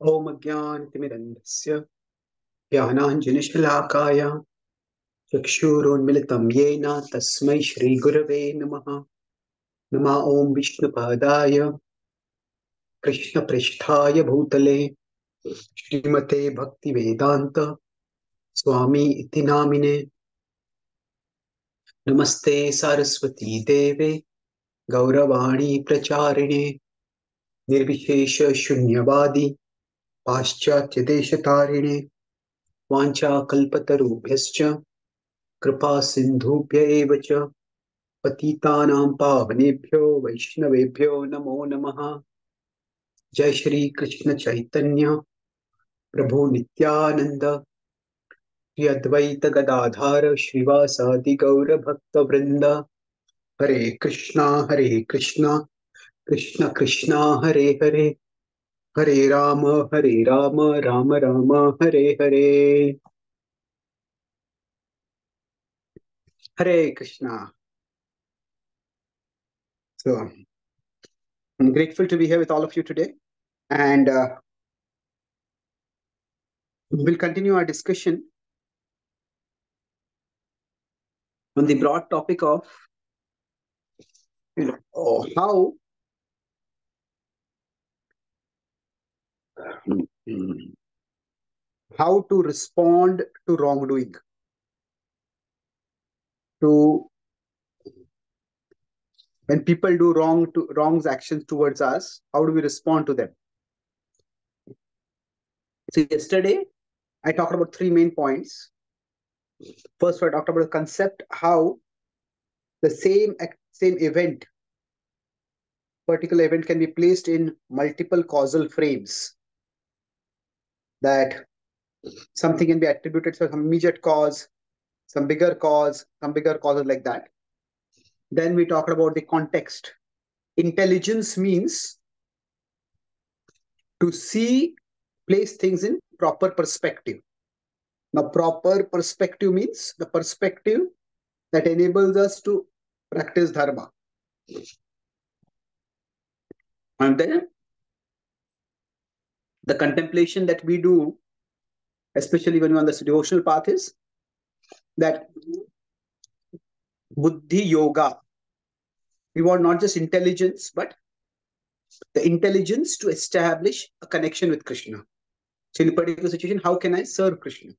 Om Ajnanatimirandasya Jnananjanashkalakaya Chakshurunmilitam Yena Tasmai Shri Gurave Namaha Nama Om Vishnupadaya Krishna Pristhaya Bhutale Shrimate Bhakti Vedanta Swami Iti Namine Namaste Saraswati Deve Gauravani Pracharine Nirvishesha Shunyavadi Paschatya Deshatarine Vancha Kalpatarubhyascha Kripa Sindhubhya एव च पतितानां पावनेभ्यो वैष्णवेभ्यो नमो नमः। जय श्री कृष्ण चैतन्य प्रभु नित्यानंद श्री अद्वैत गदाधार श्रीवासादि गौर भक्त वृंद। हरे कृष्णा कृष्ण कृष्णा हरे हरे हरे राम राम राम हरे हरे। हरे Krishna. So I'm grateful to be here with all of you today, and we'll continue our discussion on the broad topic of how how to respond to wrongdoing, to when people do wrongs actions towards us, how do we respond to them? So yesterday I talked about three main points. First, I talked about the concept, how the same event, particular event, can be placed in multiple causal frames. That something can be attributed to some immediate cause, some bigger causes like that. Then we talked about the context. Intelligence means to place things in proper perspective. Now, proper perspective means the perspective that enables us to practice dharma. And then the contemplation that we do, especially when we're on the devotional path, is that buddhi yoga. We want not just intelligence, but the intelligence to establish a connection with Krishna. So in a particular situation, how can I serve Krishna?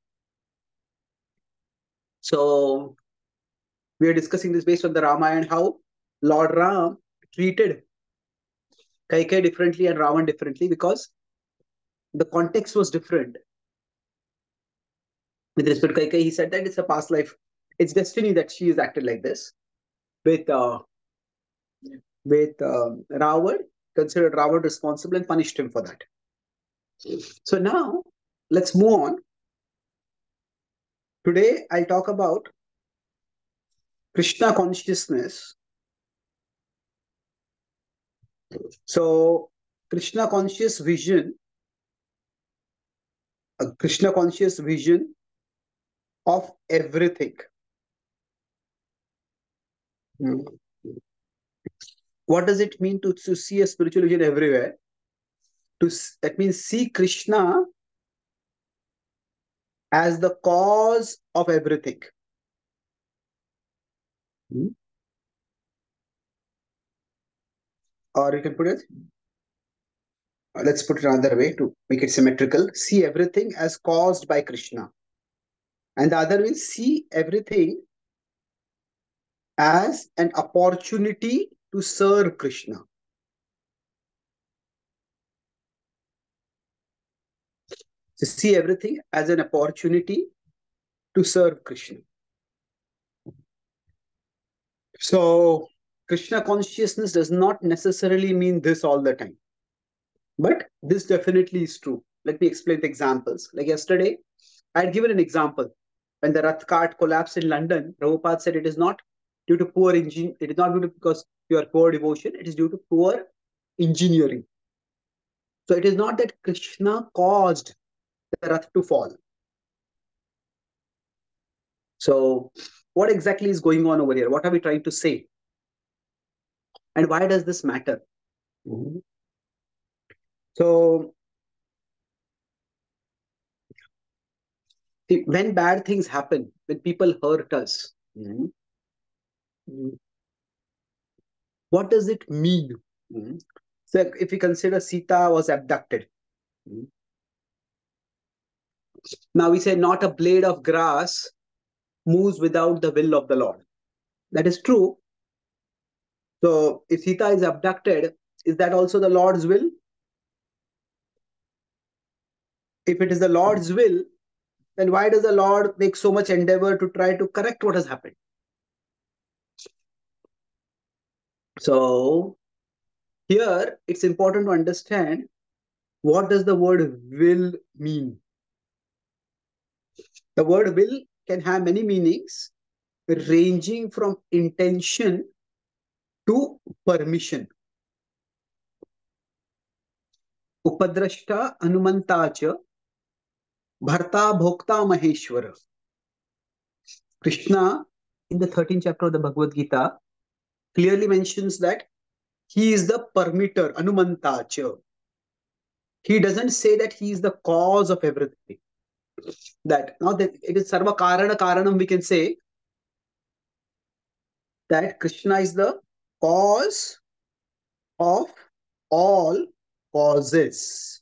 So we are discussing this based on the Ramayana, how Lord Ram treated Kaikai differently and Ravan differently because the context was different. With respect to Kaikai, he said that it's a past life, it's destiny that she is acted like this. With Ravan, considered Ravan responsible and punished him for that. So now let's move on. Today I'll talk about Krishna consciousness. So Krishna conscious vision of everything. What does it mean to see a spiritual vision everywhere? That means see Krishna as the cause of everything. Or you can put it, let's put it another way to make it symmetrical. See everything as caused by Krishna. And the other means see everything as an opportunity to serve Krishna. So see everything as an opportunity to serve Krishna. So Krishna consciousness does not necessarily mean this all the time. But this definitely is true. Let me explain the examples. Like yesterday, I had given an example. When the Rath cart collapsed in London, Prabhupada said it is not due to poor engineering. It is not due to because you are poor devotion. It is due to poor engineering. So it is not that Krishna caused the Rath to fall. So what exactly is going on over here? What are we trying to say? And why does this matter? So See, when bad things happen, when people hurt us, what does it mean? So if we consider Sita was abducted, now we say not a blade of grass moves without the will of the Lord. That is true. So if Sita is abducted, is that also the Lord's will? If it is the Lord's will, then why does the Lord make so much endeavor to try to correct what has happened? So here it's important to understand what does the word will mean. The word will can have many meanings, ranging from intention to permission. Upadrashta Anumanta cha Bharta Bhokta Maheshwara. Krishna, in the 13th chapter of the Bhagavad Gita, clearly mentions that he is the permitter, Anumanta cha. He doesn't say that he is the cause of everything. That now that it is Sarva Karana Karanam, we can say that Krishna is the cause of all causes.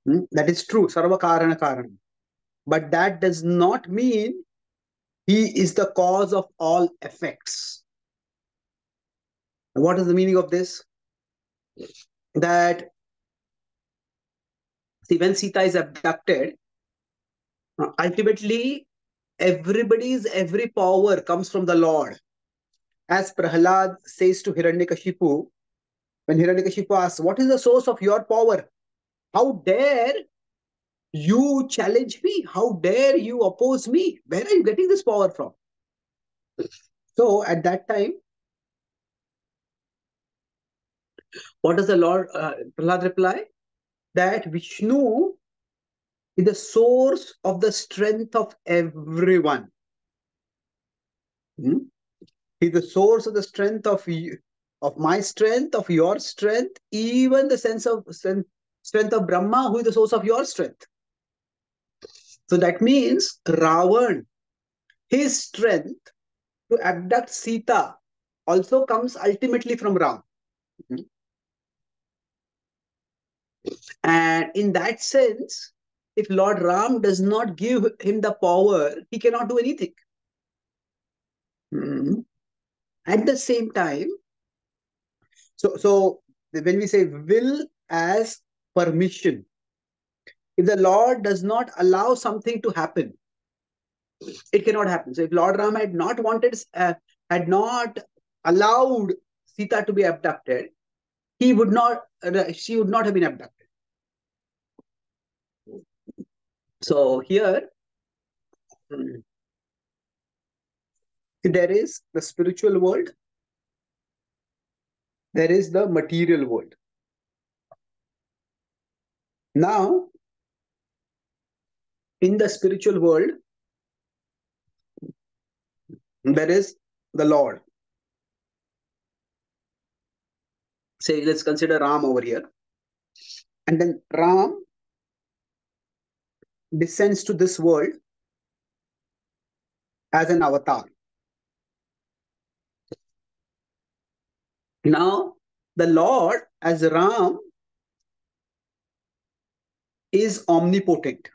That is true, Sarva Karana Karanam. But that does not mean he is the cause of all effects. What is the meaning of this? That, see, when Sita is abducted, ultimately every power comes from the Lord. As Prahlad says to Hiranyakashipu, when Hiranyakashipu asks, what is the source of your power? How dare you challenge me? How dare you oppose me? Where are you getting this power from? So at that time, what does the Lord Prahlad reply? That Vishnu is the source of the strength of everyone. He is the source of the strength of you, of my strength, of your strength, even the sense of strength of Brahma, who is the source of your strength. So that means Ravan, his strength to abduct Sita also comes ultimately from Ram. And in that sense, if Lord Ram does not give him the power, he cannot do anything. At the same time, so when we say will as permission, if the Lord does not allow something to happen, it cannot happen. So if Lord Ram had not had not allowed Sita to be abducted, she would not have been abducted. So here, there is the spiritual world, there is the material world. Now, in the spiritual world, there is the Lord. Say, let's consider Ram over here. And then Ram descends to this world as an avatar. Now, the Lord as Ram is omnipotent.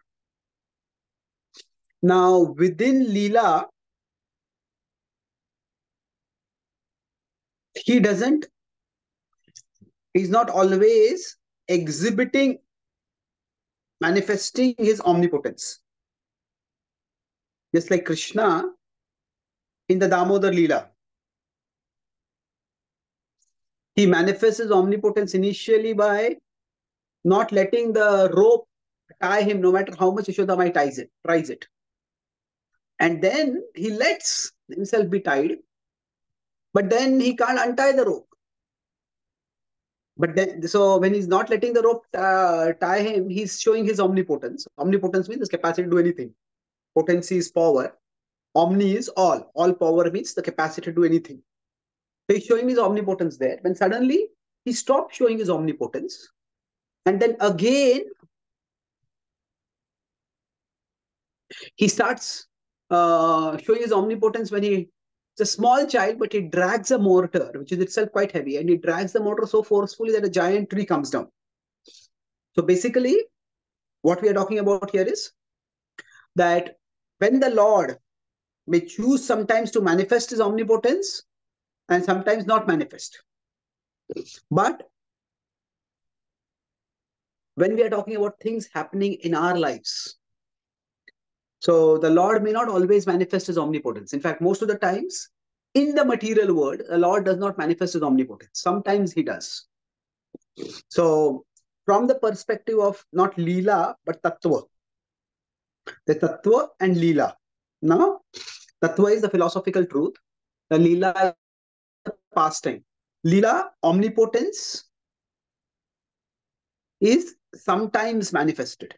Now, within Leela, he's not always manifesting his omnipotence. Just like Krishna in the Damodar Leela. He manifests his omnipotence initially by not letting the rope tie him, no matter how much Yashodama tries it. And then he lets himself be tied, but then he can't untie the rope. But then, so when he's not letting the rope tie him, he's showing his omnipotence. Omnipotence means his capacity to do anything. Potency is power. Omni is all. All power means the capacity to do anything. So he's showing his omnipotence there. When suddenly he stops showing his omnipotence, and then again He starts showing his omnipotence when it's a small child, but he drags a mortar, which is itself quite heavy, and he drags the mortar so forcefully that a giant tree comes down. So basically, what we are talking about here is that when the Lord may choose sometimes to manifest his omnipotence and sometimes not manifest. But when we are talking about things happening in our lives, so the Lord may not always manifest his omnipotence. In fact, most of the times in the material world, the Lord does not manifest his omnipotence. Sometimes he does. So from the perspective of not Leela, but Tattva, the Tattva and Leela. Now, Tattva is the philosophical truth. The Leela is the pastime. Leela, omnipotence, is sometimes manifested.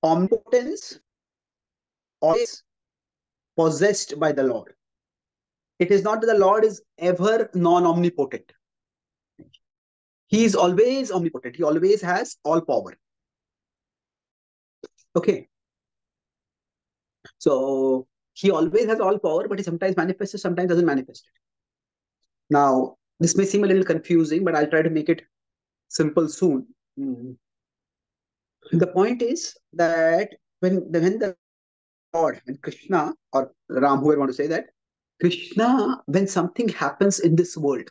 Omnipotence always possessed by the Lord. It is not that the Lord is ever non-omnipotent. He is always omnipotent. He always has all power. Okay. So he always has all power, but he sometimes manifests it, sometimes doesn't manifest it. Now, this may seem a little confusing, but I'll try to make it simple soon. The point is that when the Lord, when Krishna or Ram, whoever want to say that, Krishna, when something happens in this world,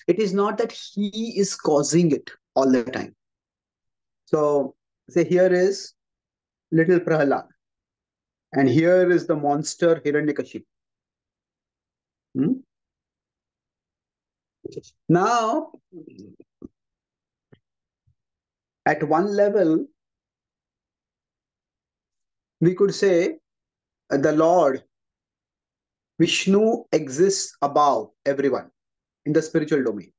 it is not that he is causing it all the time. So, say here is little Prahlad, and here is the monster Hiranyakashipu. Now, at one level, we could say the Lord Vishnu exists above everyone in the spiritual domain.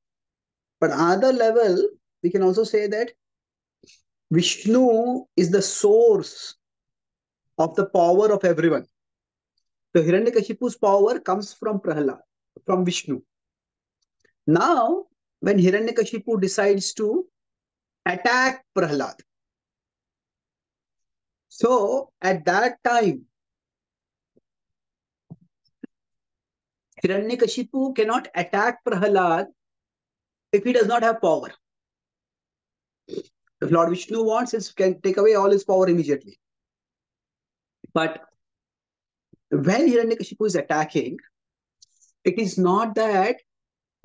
But another level, we can also say that Vishnu is the source of the power of everyone. So Hiranyakashipu's power comes from Prahlad, from Vishnu. Now, when Hiranyakashipu decides to attack Prahlad, so at that time, Hiranyakashipu cannot attack Prahlad if he does not have power. If Lord Vishnu wants, it can take away all his power immediately. But when Hiranyakashipu is attacking, it is not that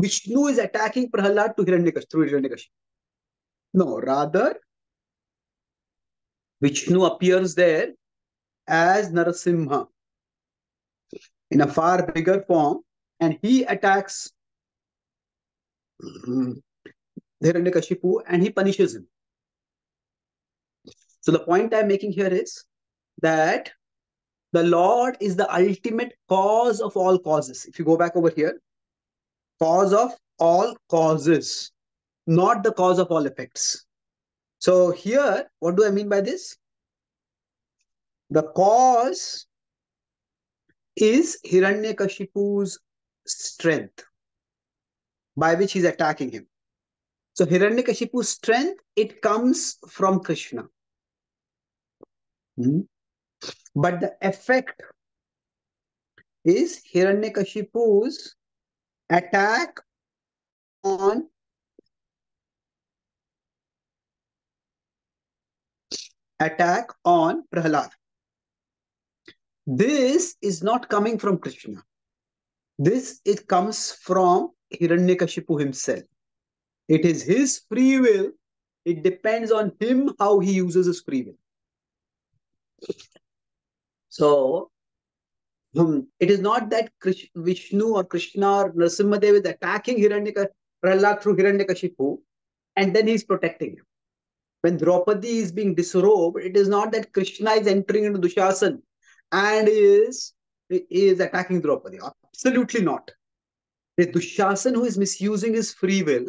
Vishnu is attacking Prahlad through Hiranyakashipu. No, rather, Vishnu appears there as Narasimha in a far bigger form, and he attacks Hiranyakashipu and he punishes him. So the point I'm making here is that the Lord is the ultimate cause of all causes. If you go back over here, cause of all causes, not the cause of all effects. So here, what do I mean by this? The cause is Hiranyakashipu's strength by which he's attacking him. So Hiranyakashipu's strength, it comes from Krishna. But the effect is Hiranyakashipu's attack on Prahlad. This is not coming from Krishna. It comes from Hiranyakashipu himself. It is his free will. It depends on him how he uses his free will. So, it is not that Vishnu or Krishna or Narasimhadev is attacking Prahlad through Hiranyakashipu and then he's protecting him. When Draupadi is being disrobed, it is not that Krishna is entering into Dushasan and is attacking Draupadi. Absolutely not. It is Dushasan who is misusing his free will.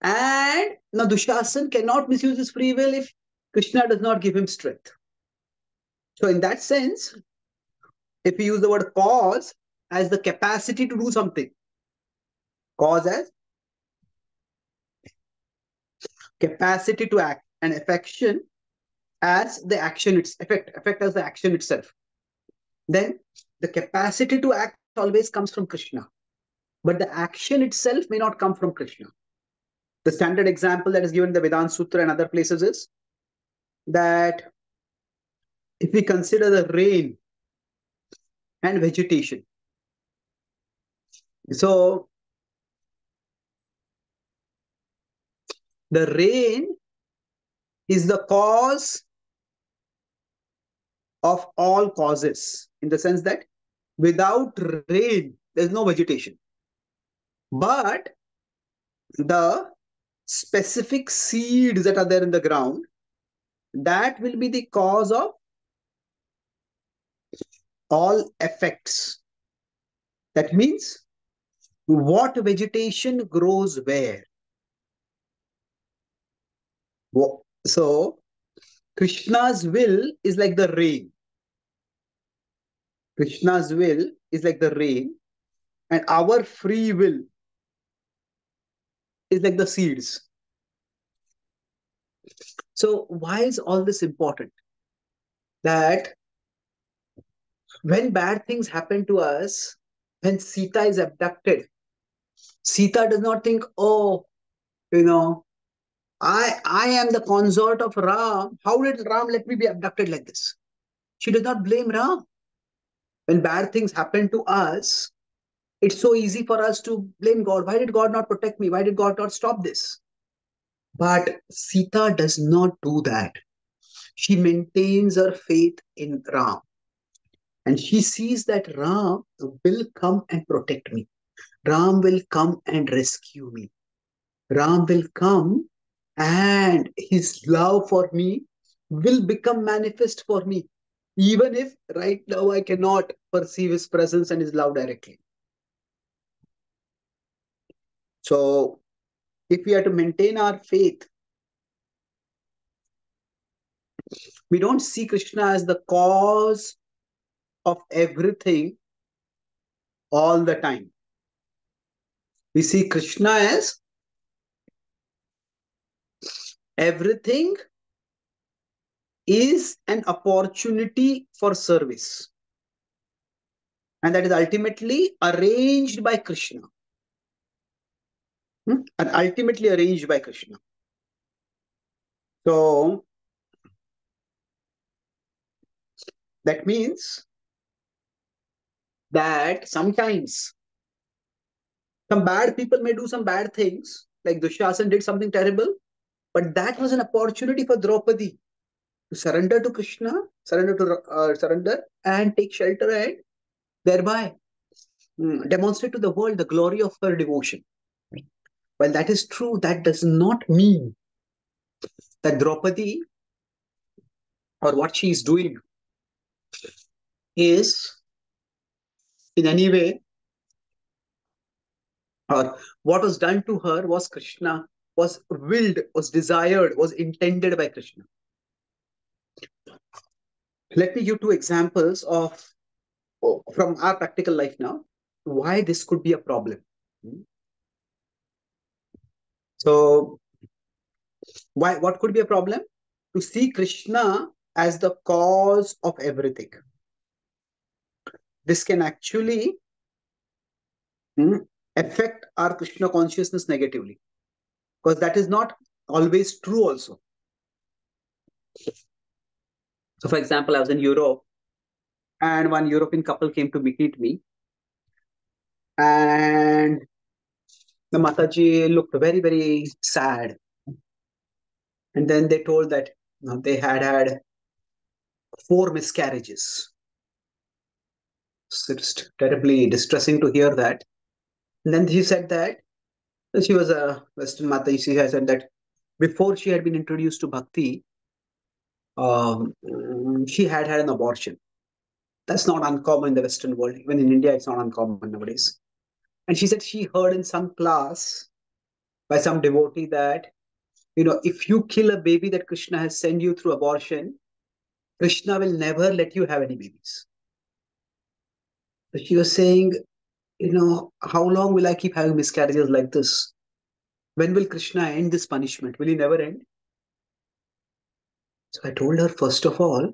And now Dushasan cannot misuse his free will if Krishna does not give him strength. So in that sense, if we use the word cause, as the capacity to do something. Cause as capacity to act, and affection as the action, its effect as the action itself. Then the capacity to act always comes from Krishna, but the action itself may not come from Krishna. The standard example that is given in the Vedanta Sutra and other places is that if we consider the rain and vegetation, so the rain is the cause of all causes, in the sense that without rain, there's no vegetation. But the specific seeds that are there in the ground, that will be the cause of all effects. That means what vegetation grows where. So Krishna's will is like the rain. Krishna's will is like the rain, and our free will is like the seeds. So why is all this important? That when bad things happen to us, when Sita is abducted, Sita does not think, oh, you know, I am the consort of Ram. How did Ram let me be abducted like this? She does not blame Ram. When bad things happen to us, it's so easy for us to blame God. Why did God not protect me? Why did God not stop this? But Sita does not do that. She maintains her faith in Ram. And she sees that Ram will come and protect me. Ram will come and rescue me. Ram will come and his love for me will become manifest for me. Even if right now I cannot perceive his presence and his love directly. So if we are to maintain our faith, we don't see Krishna as the cause of everything all the time. We see Krishna as everything is an opportunity for service. And that is ultimately arranged by Krishna. And ultimately arranged by Krishna. So that means that sometimes some bad people may do some bad things, like Dushyasan did something terrible, but that was an opportunity for Draupadi to surrender to Krishna, surrender and take shelter, and thereby demonstrate to the world the glory of her devotion. While that is true, that does not mean that Draupadi or what she is doing is in any way, or what was done to her was Krishna, was willed, was desired, was intended by Krishna. Let me give two examples of from our practical life now, why this could be a problem. So, what could be a problem? To see Krishna as the cause of everything. This can actually affect our Krishna consciousness negatively, because that is not always true also. So, for example, I was in Europe, and one European couple came to meet me, and the Mataji looked very, very sad. And then they told that they had 4 miscarriages. So it's terribly distressing to hear that. And then she said that she was a Western Mataji. She had said that before she had been introduced to Bhakti, she had an abortion. That's not uncommon in the Western world. Even in India, it's not uncommon nowadays. And she said she heard in some class by some devotee that, if you kill a baby that Krishna has sent you through abortion, Krishna will never let you have any babies. So she was saying, how long will I keep having miscarriages like this? When will Krishna end this punishment? Will he never end? So I told her, first of all,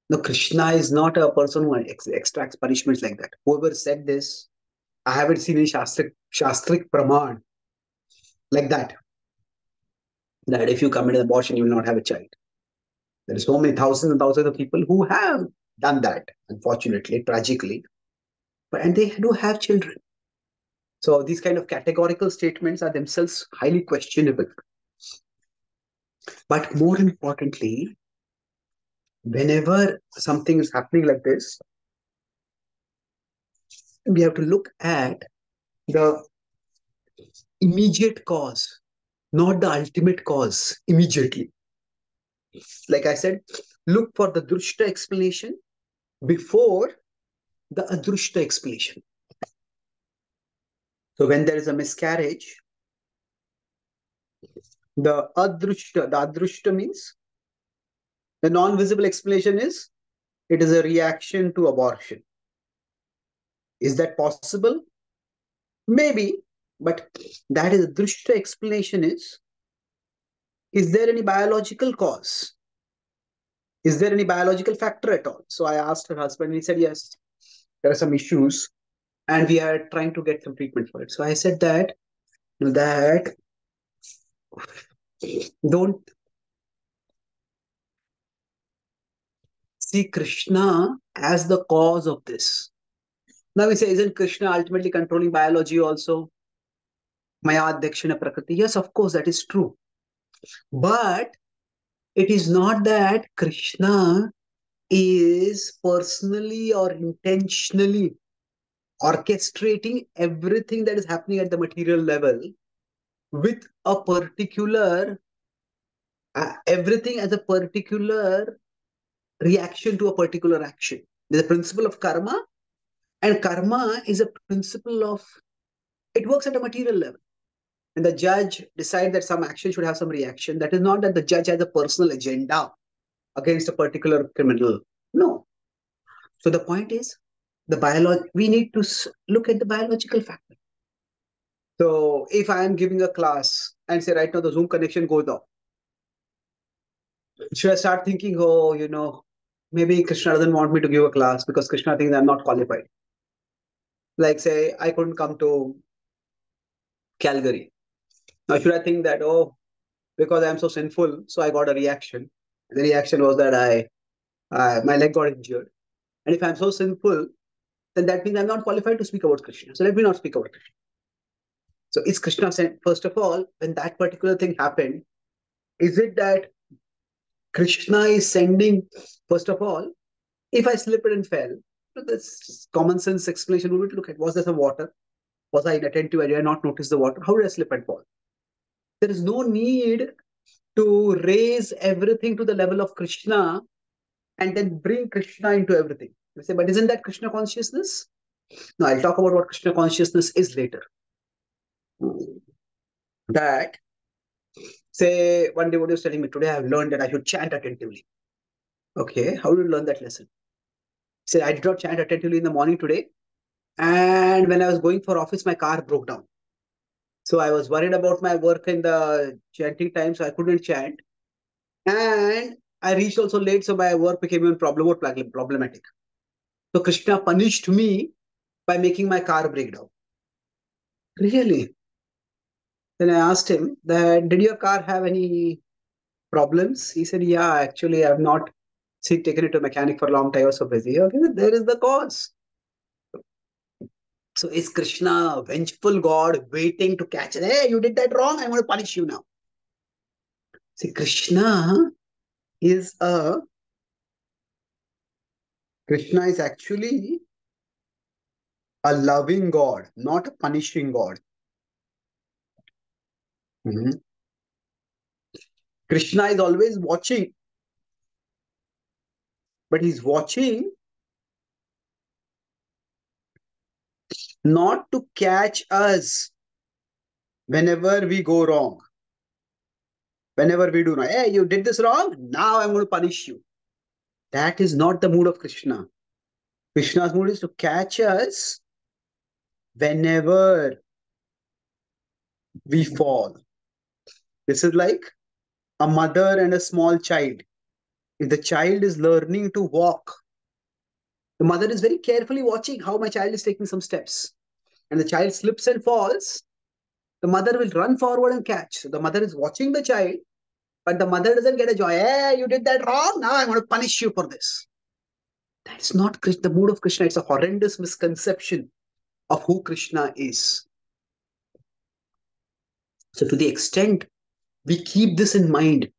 no, Krishna is not a person who extracts punishments like that. Whoever said this, I haven't seen any Shastric Praman like that if you commit an abortion, you will not have a child. There are so many thousands and thousands of people who have done that, unfortunately, tragically, and they do have children. So these kind of categorical statements are themselves highly questionable. But more importantly, whenever something is happening like this, we have to look at the immediate cause, not the ultimate cause immediately. Like I said, look for the drushta explanation before the adrushta explanation. So when there is a miscarriage, the adrushta means the non-visible explanation is it is a reaction to abortion. Is that possible? Maybe, but that is the drushta explanation is there any biological cause? Is there any biological factor at all? So I asked her husband, and he said, yes, there are some issues, and we are trying to get some treatment for it. So I said that don't see Krishna as the cause of this. Now we say, isn't Krishna ultimately controlling biology also? Maya Dakshina Prakriti. Yes, of course, that is true. But it is not that Krishna is personally or intentionally orchestrating everything that is happening at the material level with a particular, everything as a particular reaction to a particular action. There's a principle of karma, and karma is a principle of, it works at a material level. And the judge decides that some action should have some reaction. That is not that the judge has a personal agenda against a particular criminal. No. So the point is, we need to look at the biological factor. So if I am giving a class and say right now the Zoom connection goes off, should I start thinking, maybe Krishna doesn't want me to give a class because Krishna thinks I'm not qualified. Like say, I couldn't come to Calgary. Now should I think that, because I'm so sinful, so I got a reaction. The reaction was that my leg got injured. And if I'm so sinful, then that means I'm not qualified to speak about Krishna. So let me not speak about Krishna. So is Krishna saying, first of all, when that particular thing happened, is it that Krishna is sending, first of all, if I slipped and fell, this common sense explanation we would look at, was there some water? Was I inattentive? Did I not notice the water? How did I slip and fall? There is no need to raise everything to the level of Krishna and then bring Krishna into everything. You say, but isn't that Krishna consciousness? No, I'll talk about what Krishna consciousness is later. That, say, one devotee was telling me, today I have learned that I should chant attentively. Okay, how did you learn that lesson? Say, I did not chant attentively in the morning today. And when I was going for office, my car broke down. So I was worried about my work in the chanting time, so I couldn't chant. And I reached also late, so my work became even problematic. So Krishna punished me by making my car break down. Really? Then I asked him that, did your car have any problems? He said, yeah, actually, I've not taken it to a mechanic for a long time. I was so busy. Okay, there is the cause. So is Krishna a vengeful God waiting to catch it? Hey, you did that wrong. I'm going to punish you now. See, is actually a loving God, not a punishing God. Mhm. Krishna is always watching, but he's watching not to catch us whenever we go wrong. Whenever we do wrong, hey, you did this wrong, now I'm going to punish you. That is not the mood of Krishna. Krishna's mood is to catch us whenever we fall. This is like a mother and a small child. If the child is learning to walk, the mother is very carefully watching how my child is taking some steps. And the child slips and falls, the mother will run forward and catch. So the mother is watching the child, but the mother doesn't get a joy. Hey, you did that wrong. Now I'm going to punish you for this. That's not the mood of Krishna. It's a horrendous misconception of who Krishna is. So to the extent we keep this in mind,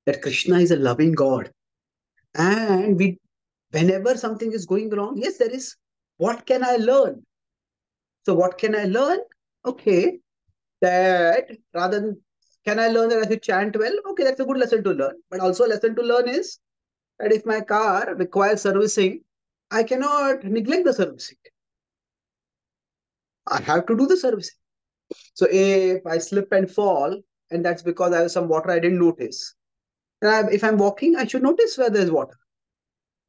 that Krishna is a loving God, and whenever something is going wrong, yes, there is, what can I learn? So what can I learn? Okay, that rather than, can I learn that I should chant well? Okay, that's a good lesson to learn. But also a lesson to learn is that if my car requires servicing, I cannot neglect the servicing. I have to do the servicing. So if I slip and fall, and that's because I have some water I didn't notice, then if I'm walking, I should notice where there's water.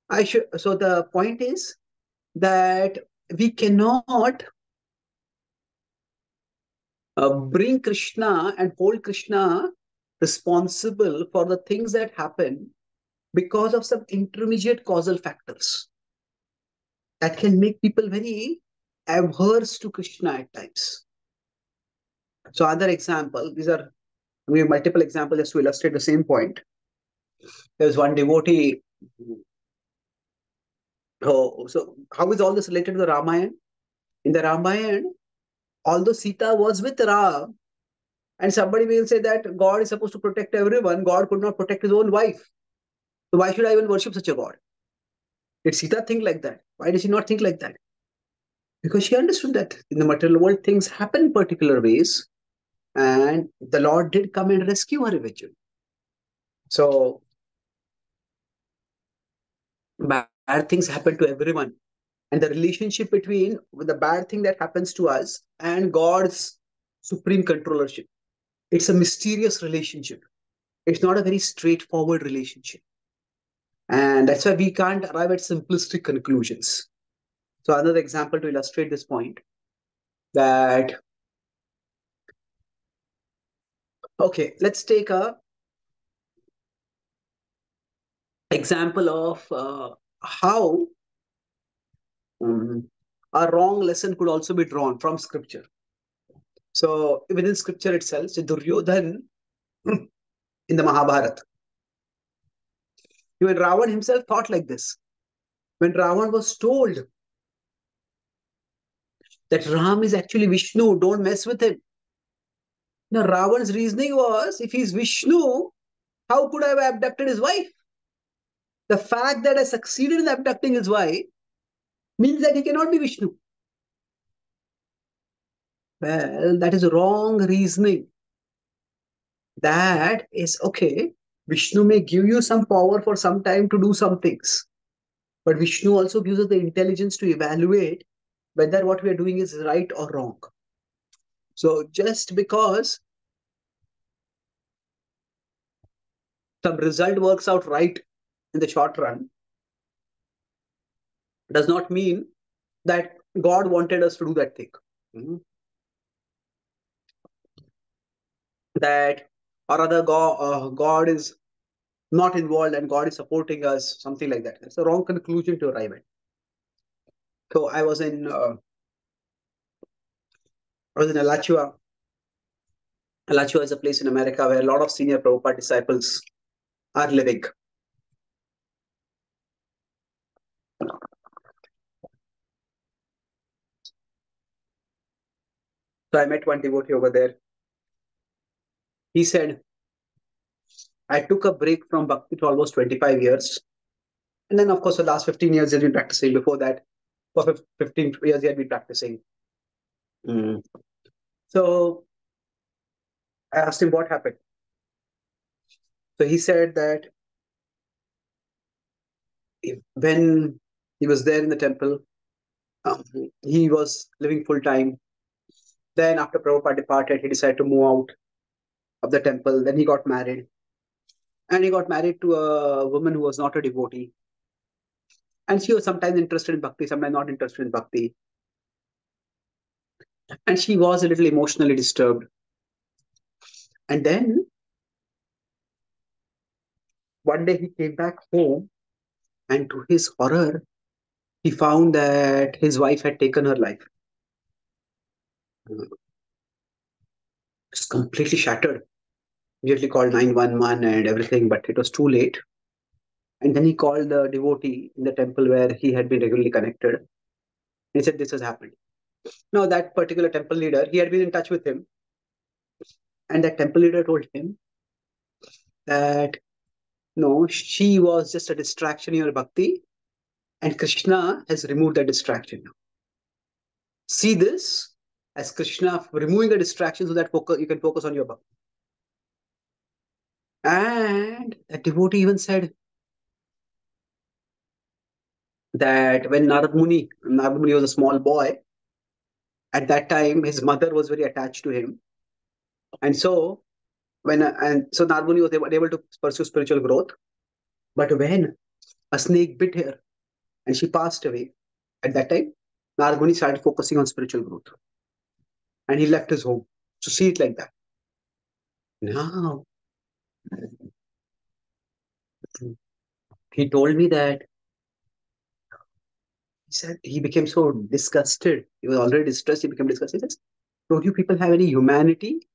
I should. So the point is that we cannot bring Krishna and hold Krishna responsible for the things that happen because of some intermediate causal factors that can make people very averse to Krishna at times. So other example, we have multiple examples just to illustrate the same point. There's one devotee. Oh, so how is all this related to the Ramayana? In the Ramayana, although Sita was with Ram, and somebody will say that God is supposed to protect everyone, God could not protect his own wife. So why should I even worship such a God? Did Sita think like that? Why did she not think like that? Because she understood that in the material world things happen in particular ways, and the Lord did come and rescue her eventually. So bad things happen to everyone, and the relationship between the bad thing that happens to us and God's supreme controllership, it's a mysterious relationship. It's not a very straightforward relationship, and that's why we can't arrive at simplistic conclusions. So another example to illustrate this point, that okay, let's take a example of how a wrong lesson could also be drawn from scripture. So within scripture itself, so Duryodhan in the Mahabharata, even Ravan himself thought like this. When Ravan was told that Ram is actually Vishnu, don't mess with him. Now Ravan's reasoning was, if he's Vishnu, how could I have abducted his wife? The fact that I succeeded in abducting his wife means that he cannot be Vishnu. Well, that is wrong reasoning. That is okay. Vishnu may give you some power for some time to do some things, but Vishnu also gives us the intelligence to evaluate whether what we are doing is right or wrong. So just because some result works out right in the short run does not mean that God wanted us to do that thing. That or other God is not involved and God is supporting us, something like that. It's a wrong conclusion to arrive at. So I was in Alachua. Alachua is a place in America where a lot of senior Prabhupada disciples are living. So I met one devotee over there. He said, I took a break from Bhakti for almost 25 years. And then, of course, the last 15 years he had been practicing. Before that, for 15 years he had been practicing. So I asked him what happened. So he said that when he was there in the temple, he was living full time. Then after Prabhupada departed, he decided to move out of the temple. Then he got married. And he got married to a woman who was not a devotee. And she was sometimes interested in bhakti, sometimes not interested in bhakti. And she was a little emotionally disturbed. And then one day he came back home, and to his horror, he found that his wife had taken her life. It's completely shattered. Immediately called 911 and everything, but it was too late. And then he called the devotee in the temple where he had been regularly connected. He said, "This has happened." Now, that particular temple leader, he had been in touch with him, and that temple leader told him that no, she was just a distraction in your bhakti, and Krishna has removed that distraction now. See this as Krishna removing the distraction so that you can focus on your bhakti. And the devotee even said that when Narad Muni was a small boy, at that time his mother was very attached to him, and so Narad Muni was able to pursue spiritual growth. But when a snake bit her and she passed away, at that time Narad Muni started focusing on spiritual growth, and he left his home. So see it like that. Now he told me that he said he became so disgusted. He was already distressed. He became disgusted. He says, "Don't you people have any humanity?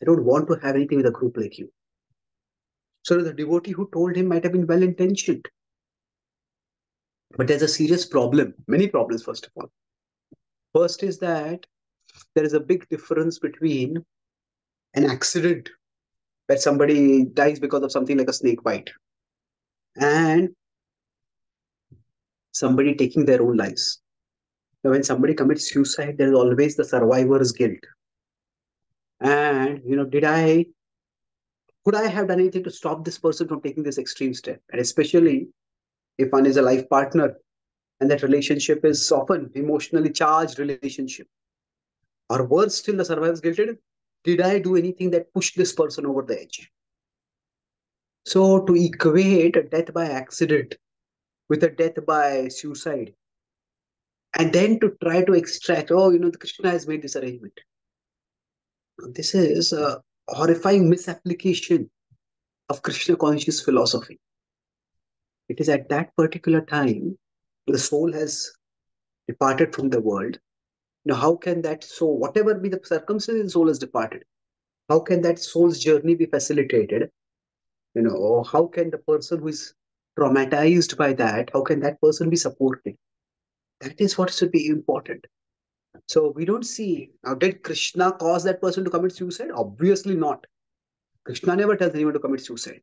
I don't want to have anything with a group like you." So the devotee who told him might have been well intentioned. But there's a serious problem, many problems, first of all. First is that there is a big difference between an accident where somebody dies because of something like a snake bite and somebody taking their own lives. Now, when somebody commits suicide, there is always the survivor's guilt. And, could I have done anything to stop this person from taking this extreme step? And especially if one is a life partner and that relationship is often emotionally charged relationship. Or worse still, the survivor's guilted. Did I do anything that pushed this person over the edge? So to equate a death by accident with a death by suicide, and then to try to extract, the Krishna has made this arrangement. This is a horrifying misapplication of Krishna conscious philosophy. It is at that particular time the soul has departed from the world. Now, how can that soul, whatever be the circumstances, the soul has departed? How can that soul's journey be facilitated? How can the person who is traumatized by that, how can that person be supported? That is what should be important. So we don't see, now did Krishna cause that person to commit suicide? Obviously not. Krishna never tells anyone to commit suicide.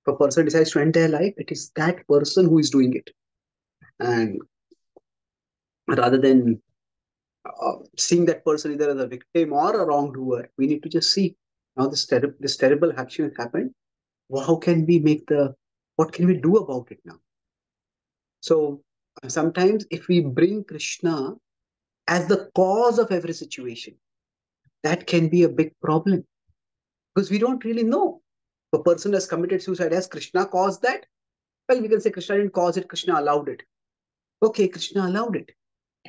If a person decides to end their life, it is that person who is doing it. And rather than seeing that person either as a victim or a wrongdoer, we need to just see now this terrible action has happened. Well, what can we do about it now? So sometimes if we bring Krishna as the cause of every situation, that can be a big problem because we don't really know. If a person has committed suicide, has Krishna caused that? Well, we can say Krishna didn't cause it, Krishna allowed it. Okay, Krishna allowed it.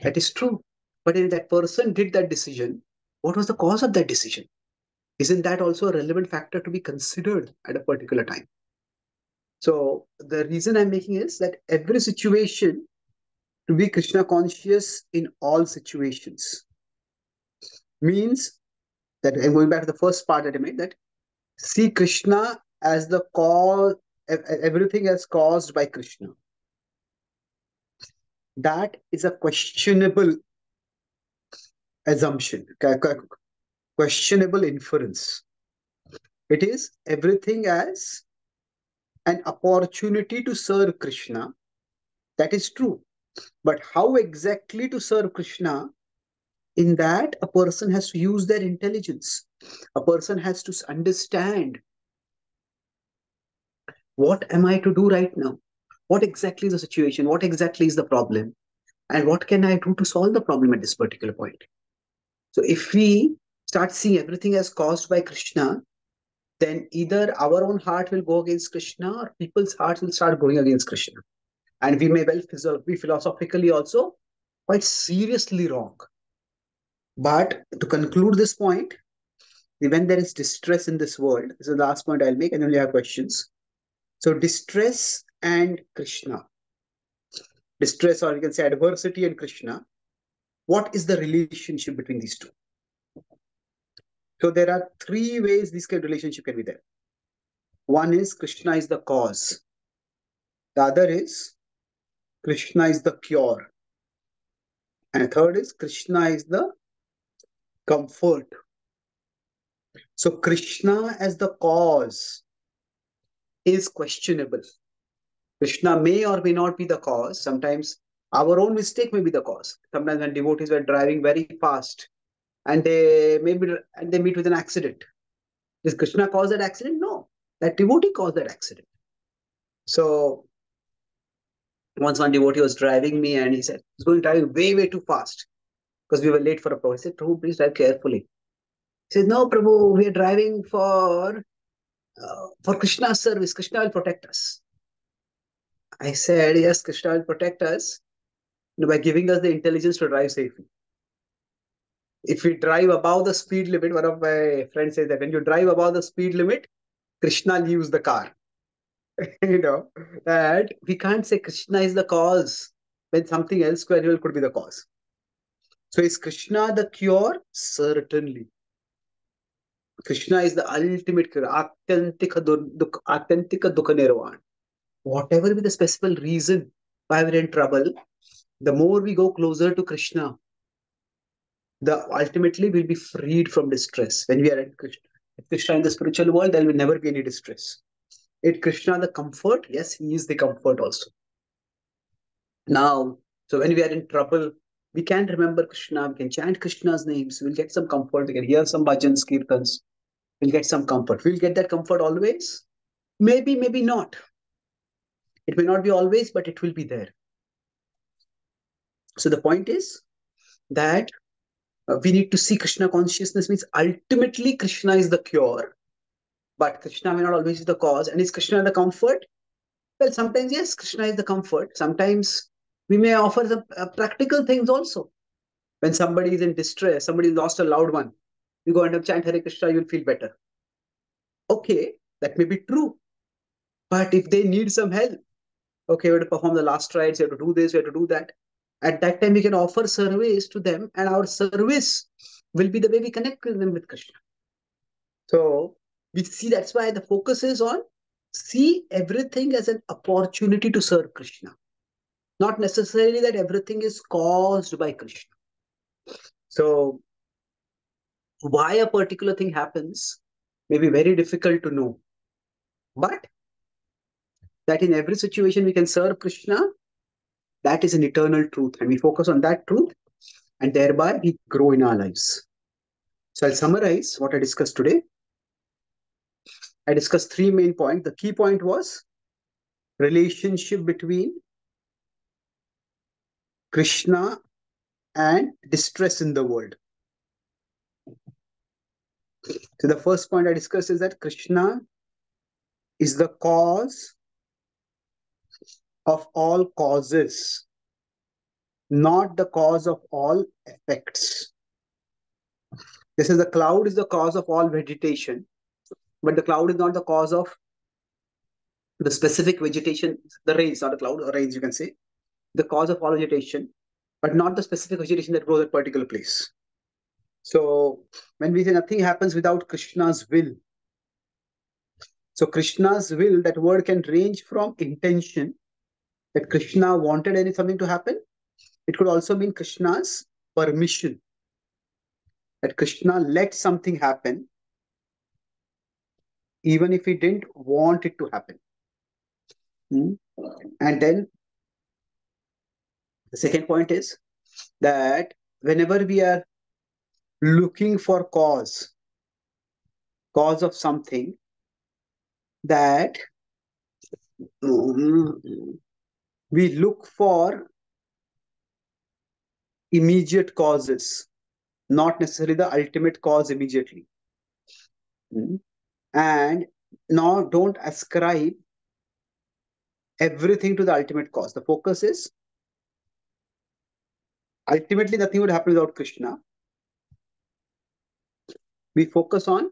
That is true. But if that person did that decision, what was the cause of that decision? Isn't that also a relevant factor to be considered at a particular time? So the reason I'm making is that every situation, to be Krishna conscious in all situations, means that I'm going back to the first part that I made, that see Krishna as the cause, everything as caused by Krishna. That is a questionable assumption, questionable inference. It is everything as an opportunity to serve Krishna. That is true. But how exactly to serve Krishna? In that, a person has to use their intelligence. A person has to understand, what am I to do right now? What exactly is the situation? What exactly is the problem? And what can I do to solve the problem at this particular point? So if we start seeing everything as caused by Krishna, then either our own heart will go against Krishna or people's hearts will start going against Krishna. And we may well be philosophically also quite seriously wrong. But to conclude this point, when there is distress in this world, this is the last point I'll make, and then we have questions. So, distress and Krishna, distress, or you can say adversity and Krishna, what is the relationship between these two? So, there are three ways this kind of relationship can be there. One is Krishna is the cause, the other is Krishna is the cure, and third is Krishna is the comfort. So, Krishna as the cause is questionable. Krishna may or may not be the cause. Sometimes our own mistake may be the cause. Sometimes when devotees were driving very fast and they meet with an accident. Does Krishna cause that accident? No. That devotee caused that accident. So once one devotee was driving me and he said, he's going driving way, way too fast because we were late for a program. I said, Prabhu, please drive carefully. He said, no, Prabhu, we are driving for Krishna's service. Krishna will protect us. I said, yes, Krishna will protect us by giving us the intelligence to drive safely. If we drive above the speed limit, one of my friends says that when you drive above the speed limit, Krishna leaves the car. You know, that we can't say Krishna is the cause when something else could be the cause. So is Krishna the cure? Certainly. Krishna is the ultimate cure. Atyantika dukha nirvana. Whatever be the specific reason why we're in trouble, the more we go closer to Krishna, the ultimately we'll be freed from distress. When we are at Krishna, in the spiritual world, there will never be any distress. It Krishna the comfort, yes, he is the comfort also. Now, so when we are in trouble, we can remember Krishna, we can chant Krishna's names, we'll get some comfort, we can hear some bhajans, kirtans, we'll get some comfort. We'll get that comfort always? Maybe, maybe not. It may not be always, but it will be there. So the point is that we need to see Krishna consciousness means ultimately Krishna is the cure, but Krishna may not always be the cause. And is Krishna the comfort? Well, sometimes yes, Krishna is the comfort. Sometimes we may offer the practical things also. When somebody is in distress, somebody lost a loved one, you go and chant Hare Krishna, you'll feel better. Okay, that may be true. But if they need some help, okay, we have to perform the last rites, we have to do this, we have to do that. At that time, we can offer service to them, and our service will be the way we connect with them with Krishna. So we see that's why the focus is on see everything as an opportunity to serve Krishna. Not necessarily that everything is caused by Krishna. So why a particular thing happens may be very difficult to know. But that in every situation we can serve Krishna, that is an eternal truth. And we focus on that truth and thereby we grow in our lives. So I'll summarize what I discussed today. I discussed three main points. The key point was relationship between Krishna and distress in the world. So the first point I discussed is that Krishna is the cause of all causes, not the cause of all effects. This is the cloud is the cause of all vegetation, but the cloud is not the cause of the specific vegetation, the rains, not the cloud or rains, you can say, the cause of all vegetation, but not the specific vegetation that grows at a particular place. So when we say nothing happens without Krishna's will, so Krishna's will, that word can range from intention, that Krishna wanted something to happen. It could also mean Krishna's permission, that Krishna let something happen, even if he didn't want it to happen. And then the second point is that whenever we are looking for cause of something, that we look for immediate causes, not necessarily the ultimate cause immediately. And now don't ascribe everything to the ultimate cause. The focus is ultimately nothing would happen without Krishna. We focus on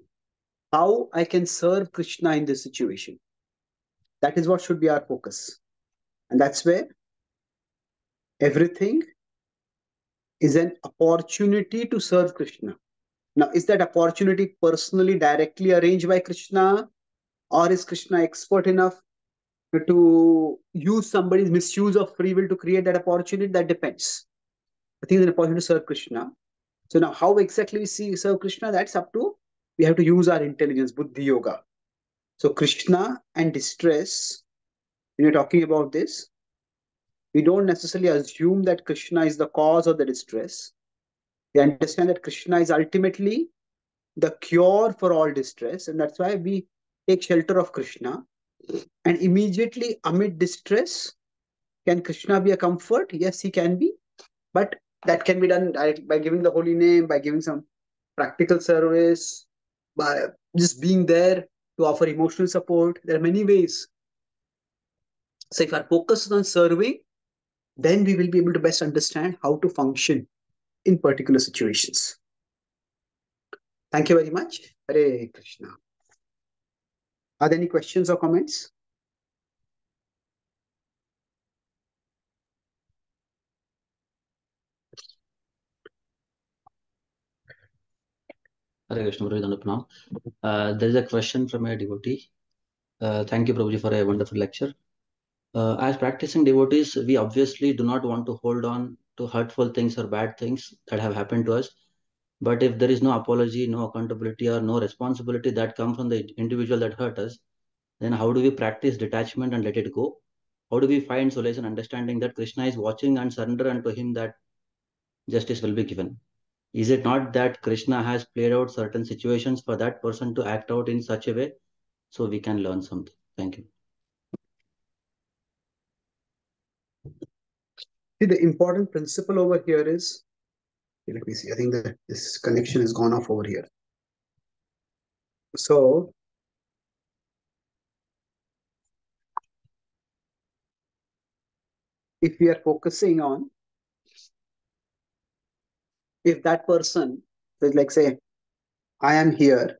how I can serve Krishna in this situation. That is what should be our focus. And that's where everything is an opportunity to serve Krishna. Now, is that opportunity personally directly arranged by Krishna, or is Krishna expert enough to use somebody's misuse of free will to create that opportunity? That depends. I think it's an opportunity to serve Krishna. So now, how exactly we see serve Krishna? That's up to, we have to use our intelligence, buddhi yoga. So Krishna and distress. When you're talking about this, we don't necessarily assume that Krishna is the cause of the distress. We understand that Krishna is ultimately the cure for all distress, and that's why we take shelter of Krishna. And immediately amid distress, can Krishna be a comfort? Yes, he can be, but that can be done by giving the holy name, by giving some practical service, by just being there to offer emotional support. There are many ways. So if our focus is on serving, then we will be able to best understand how to function in particular situations. Thank you very much. Hare Krishna. Are there any questions or comments? Hare Krishna, Prabhu. There is a question from a devotee. Thank you, Prabhuji, for a wonderful lecture. As practicing devotees, we obviously do not want to hold on to hurtful things or bad things that have happened to us. But if there is no apology, no accountability, or no responsibility that comes from the individual that hurt us, then how do we practice detachment and let it go? How do we find solace and understanding that Krishna is watching and surrender unto him that justice will be given? Is it not that Krishna has played out certain situations for that person to act out in such a way so we can learn something? Thank you. See, the important principle over here is, let me see, I think that this connection has gone off over here. So, if we are focusing on, if that person is like, say, I am here,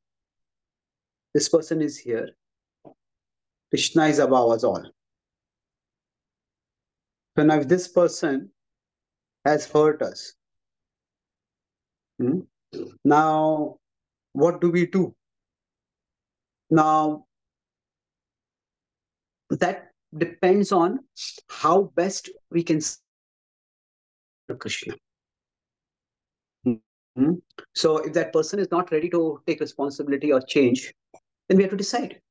this person is here, Krishna is above us all. So now if this person has hurt us, now what do we do? Now, that depends on how best we can serve Krishna. So if that person is not ready to take responsibility or change, then we have to decide,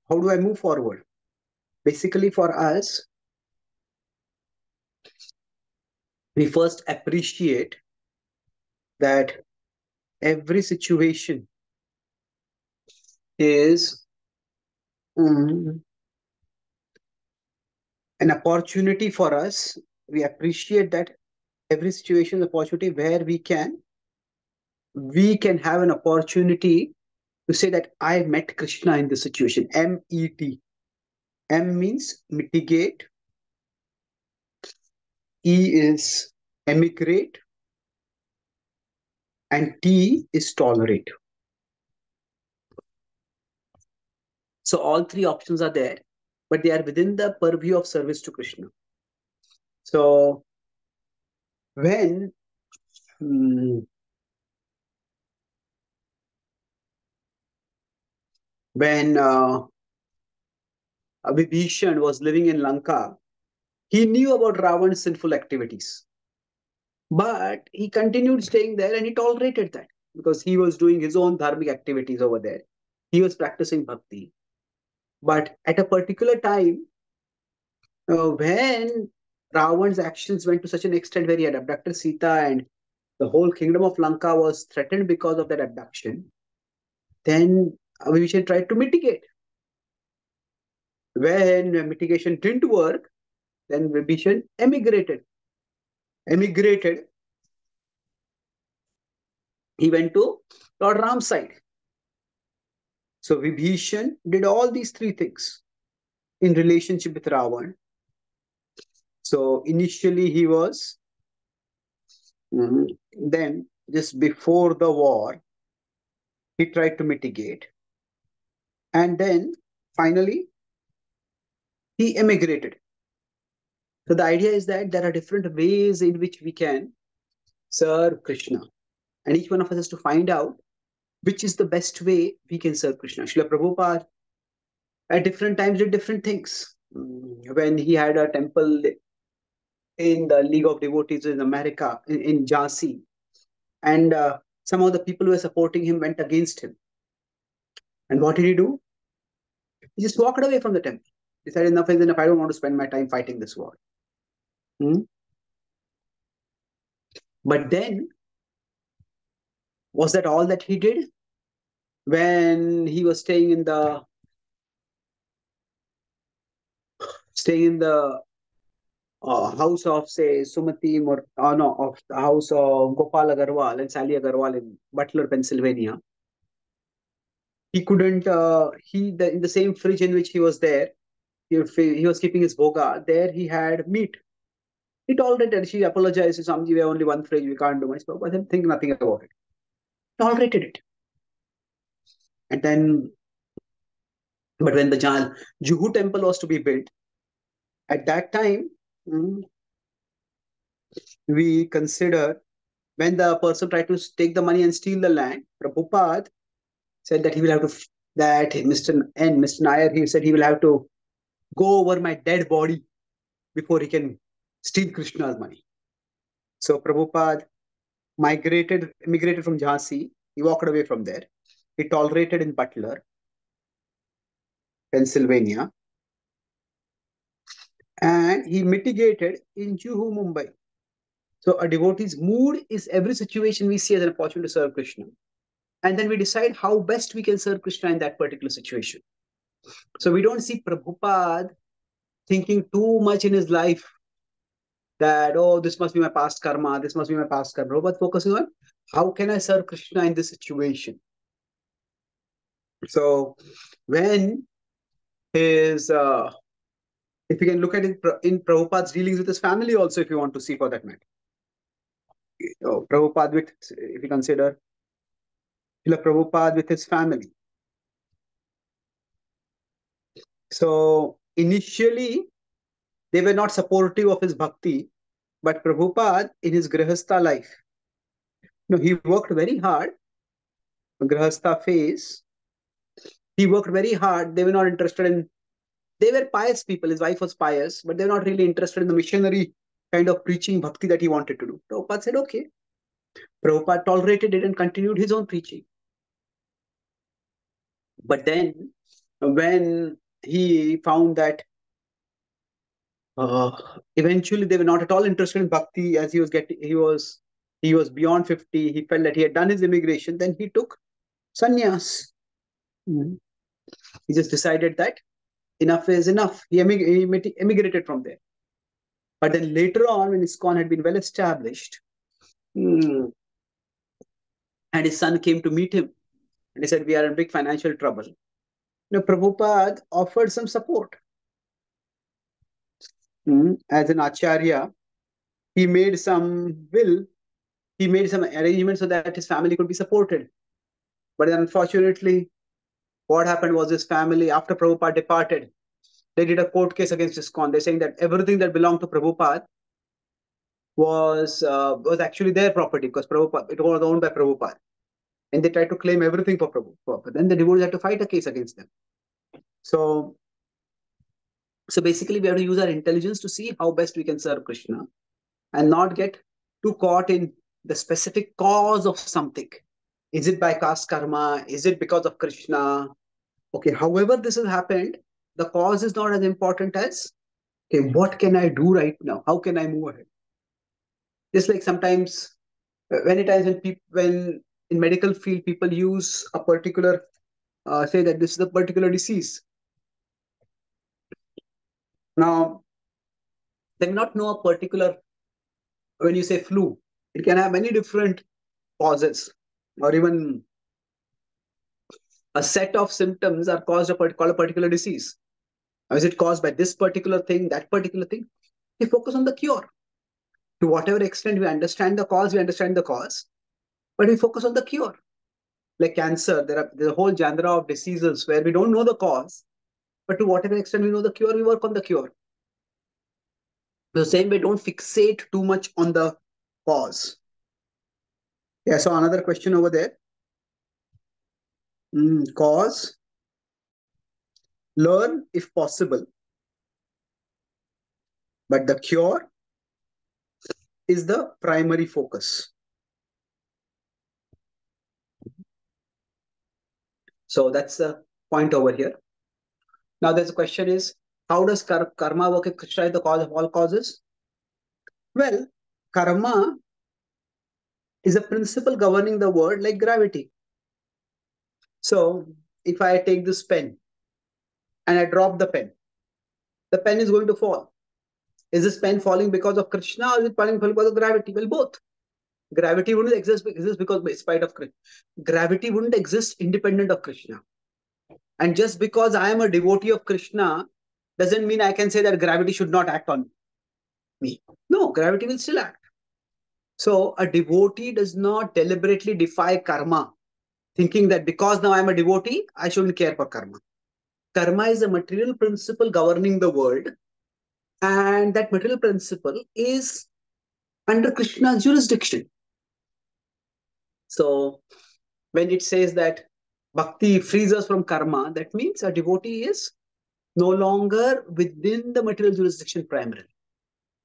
how do I move forward? Basically, for us, we first appreciate that every situation is an opportunity for us. We appreciate that every situation is an opportunity where we can have an opportunity to say that I met Krishna in this situation. MET. M means mitigate. E is emigrate. And T is tolerate. So all three options are there, but they are within the purview of service to Krishna. So when when Vibhishan was living in Lanka, he knew about Ravan's sinful activities. But he continued staying there and he tolerated that because he was doing his own dharmic activities over there. He was practicing bhakti. But at a particular time, when Ravan's actions went to such an extent where he had abducted Sita and the whole kingdom of Lanka was threatened because of that abduction, then Vibhishan tried to mitigate. When mitigation didn't work, then Vibhishan emigrated. He went to Lord Ram's side. So Vibhishan did all these three things. in relationship with Ravan. So initially he was, then just before the war, he tried to mitigate. And then finally, he emigrated. So the idea is that there are different ways in which we can serve Krishna. And each one of us has to find out which is the best way we can serve Krishna. Srila Prabhupada at different times did different things. When he had a temple in the League of Devotees in America, in Jhansi, and some of the people who were supporting him went against him. And what did he do? He just walked away from the temple. He said, enough is enough. I don't want to spend my time fighting this war. But then, was that all that he did? When he was staying in the house of, say, Sumati, no, of the house of Gopal Agarwal and Sally Agarwal in Butler, Pennsylvania, he couldn't, in the same fridge in which he was there, he was keeping his boga, there he had meat. He tolerated. She apologized to Swamiji, we have only one fridge, we can't do much. But then think nothing about it. Tolerated it. And then, but when the Juhu temple was to be built, at that time, we consider when the person tried to take the money and steal the land, Prabhupada said that he will have to, that Mr. Nair, he said he will have to go over my dead body before he can steal Krishna's money. So Prabhupada immigrated from Jhansi. He walked away from there. He tolerated in Butler, Pennsylvania. And he mitigated in Juhu, Mumbai. So a devotee's mood is every situation we see as an opportunity to serve Krishna. And then we decide how best we can serve Krishna in that particular situation. So we don't see Prabhupada thinking too much in his life that, oh, this must be my past karma, this must be my past karma, but focusing on how can I serve Krishna in this situation. So when his, if you can look at it in Prabhupada's dealings with his family also, if you want to see for that matter. Prabhupada with, if you consider Prabhupada with his family. So initially, they were not supportive of his bhakti, but Prabhupada in his Grihastha life, he worked very hard, Grihastha phase, he worked very hard. They were not interested in, they were pious people. His wife was pious, but they were not really interested in the missionary kind of preaching bhakti that he wanted to do. Prabhupada said, okay. Prabhupada tolerated it and continued his own preaching. But then when he found that eventually they were not at all interested in bhakti, as he was beyond 50, he felt that he had done his immigration, then he took sannyas. He just decided that enough is enough. He emigrated from there. But then later on, when ISKCON had been well established, and his son came to meet him, and he said, we are in big financial trouble. Prabhupada offered some support. As an acharya, he made some arrangements so that his family could be supported. But then unfortunately, what happened was his family, after Prabhupada departed, they did a court case against ISKCON. They're saying that everything that belonged to Prabhupada was actually their property, because it was owned by Prabhupada. And they tried to claim everything for Prabhupada. But then the devotees had to fight a case against them. So basically, we have to use our intelligence to see how best we can serve Krishna and not get too caught in the specific cause of something. Is it by caste karma? Is it because of Krishna? Okay, however this has happened, the cause is not as important as, okay, what can I do right now? How can I move ahead? Just like sometimes, many times when in medical field, people use a particular, say that this is a particular disease. Now, they may not know a particular, when you say flu, it can have many different causes, or even a set of symptoms are called a particular disease. Now, is it caused by this particular thing, that particular thing? We focus on the cure. To whatever extent we understand the cause, we understand the cause, but we focus on the cure. Like cancer, there's a whole genre of diseases where we don't know the cause, but to whatever extent we know the cure, we work on the cure. The same way, don't fixate too much on the cause. Yeah, so another question over there. Cause, learn if possible, but the cure is the primary focus. So that's the point over here. Now there's a question is, how does karma work if Krishna is the cause of all causes? Well, karma is a principle governing the world like gravity. So if I take this pen and I drop the pen is going to fall. Is this pen falling because of Krishna or is it falling because of gravity? Well, both. Gravity wouldn't exist because in spite of Krishna. Gravity wouldn't exist independent of Krishna. And just because I am a devotee of Krishna doesn't mean I can say that gravity should not act on me. No, gravity will still act. So a devotee does not deliberately defy karma, thinking that because now I'm a devotee, I shouldn't care for karma. Karma is a material principle governing the world, and that material principle is under Krishna's jurisdiction. So when it says that bhakti frees us from karma, that means a devotee is no longer within the material jurisdiction primarily.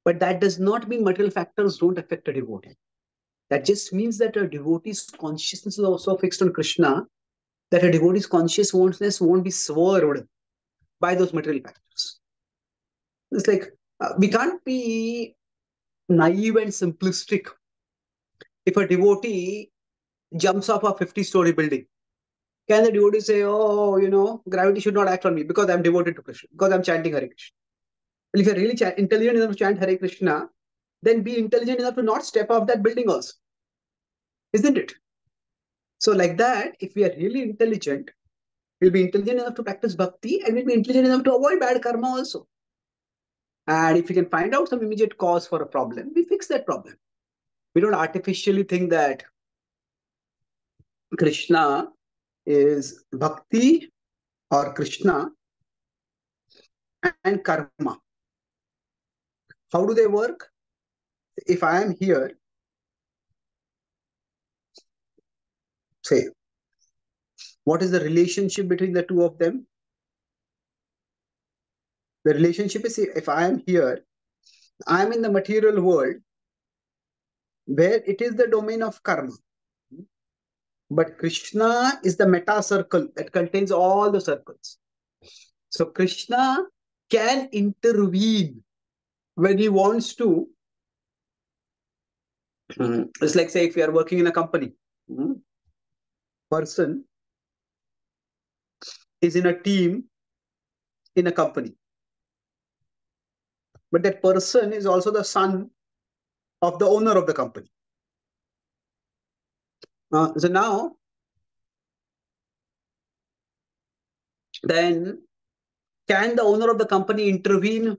But that does not mean material factors don't affect a devotee. That just means that a devotee's consciousness is also fixed on Krishna, that a devotee's consciousness won't be swerved by those material factors. It's like we can't be naive and simplistic. If a devotee jumps off a 50-story building, can the devotee say, oh, gravity should not act on me because I'm devoted to Krishna, because I'm chanting Hare Krishna? Well, if you're really intelligent enough to chant Hare Krishna, then be intelligent enough to not step off that building also. Isn't it? So like that, if we are really intelligent, we'll be intelligent enough to practice bhakti and we'll be intelligent enough to avoid bad karma also. And if we can find out some immediate cause for a problem, we fix that problem. We don't artificially think that Krishna is bhakti or Krishna and karma. How do they work? If I am here, say, what is the relationship between the two of them? The relationship is, if I am here, I am in the material world where it is the domain of karma. But Krishna is the meta circle that contains all the circles. So Krishna can intervene when he wants to. It's like, say, if you are working in a company, person is in a team in a company. But that person is also the son of the owner of the company. So now, then, can the owner of the company intervene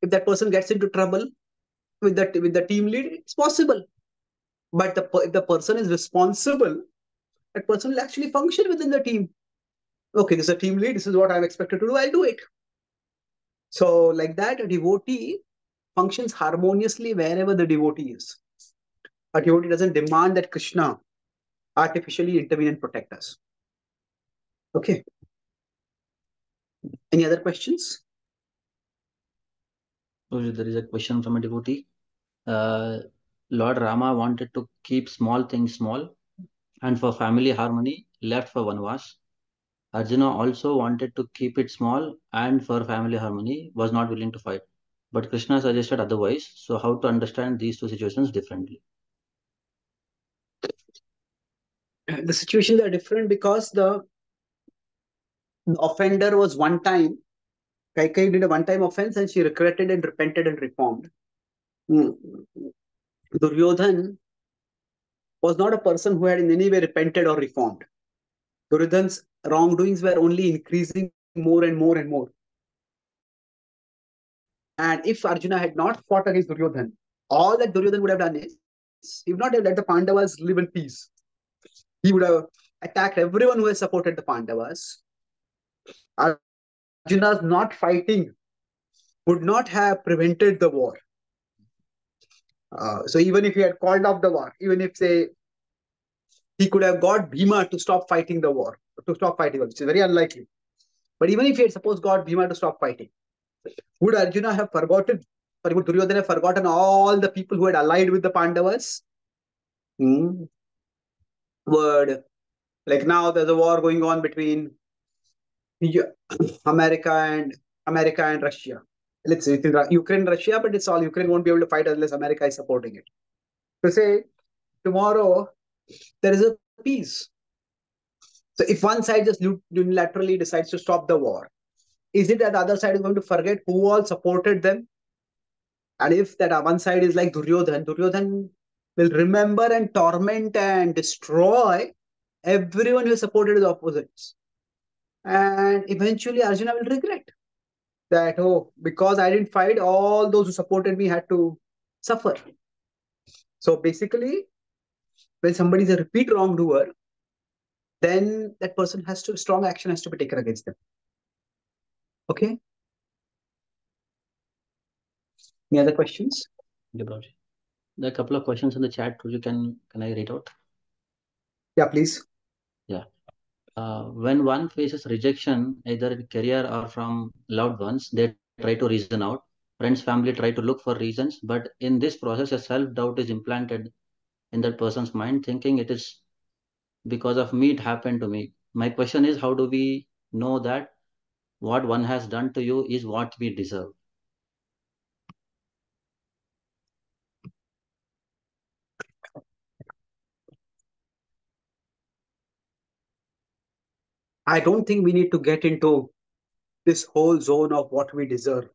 if that person gets into trouble with the team lead? It's possible. But if the person is responsible, that person will actually function within the team. Okay, this is a team lead. This is what I'm expected to do. I'll do it. So like that, a devotee functions harmoniously wherever the devotee is. A devotee doesn't demand that Krishna artificially intervene and protect us. Okay. Any other questions? There is a question from a devotee. Lord Rama wanted to keep small things small, and for family harmony left for Vanvas. Arjuna also wanted to keep it small, and for family harmony was not willing to fight. But Krishna suggested otherwise. So how to understand these two situations differently? The situations are different because the offender was one time. Kaikai did a one-time offense and she regretted and repented and reformed. Duryodhan was not a person who had in any way repented or reformed. Duryodhan's wrongdoings were only increasing more and more and more. And if Arjuna had not fought against Duryodhan, all that Duryodhan would have done is, he would not have let the Pandavas live in peace. He would have attacked everyone who has supported the Pandavas. Arjuna's not fighting would not have prevented the war. So even if he had called off the war, even if say he could have got Bhima to stop fighting the war, to stop fighting, which is very unlikely. But even if he had supposed got Bhima to stop fighting, would Arjuna have forgotten, or would Duryodhana have forgotten all the people who had allied with the Pandavas? Hmm. Would, like now there's a war going on between America and America and Russia. Let's say Ukraine, Russia, but it's all Ukraine won't be able to fight unless America is supporting it. To say tomorrow there is a peace. So if one side just unilaterally decides to stop the war, is it that the other side is going to forget who all supported them? And if that one side is like Duryodhan, Duryodhan will remember and torment and destroy everyone who supported his opposites. And eventually Arjuna will regret that, oh, because I didn't fight, all those who supported me had to suffer. So basically, when somebody is a repeat wrongdoer, then that person has to, strong action has to be taken against them. Okay. Any other questions? Okay, Prabhuji. There are a couple of questions in the chat. Prabhuji, can I read out? Yeah, please. Yeah. When one faces rejection, either in career or from loved ones, they try to reason out. Friends, family try to look for reasons, but in this process, a self-doubt is implanted in that person's mind, thinking it is because of me, it happened to me. My question is, how do we know that what one has done to you is what we deserve? I don't think we need to get into this whole zone of what we deserve.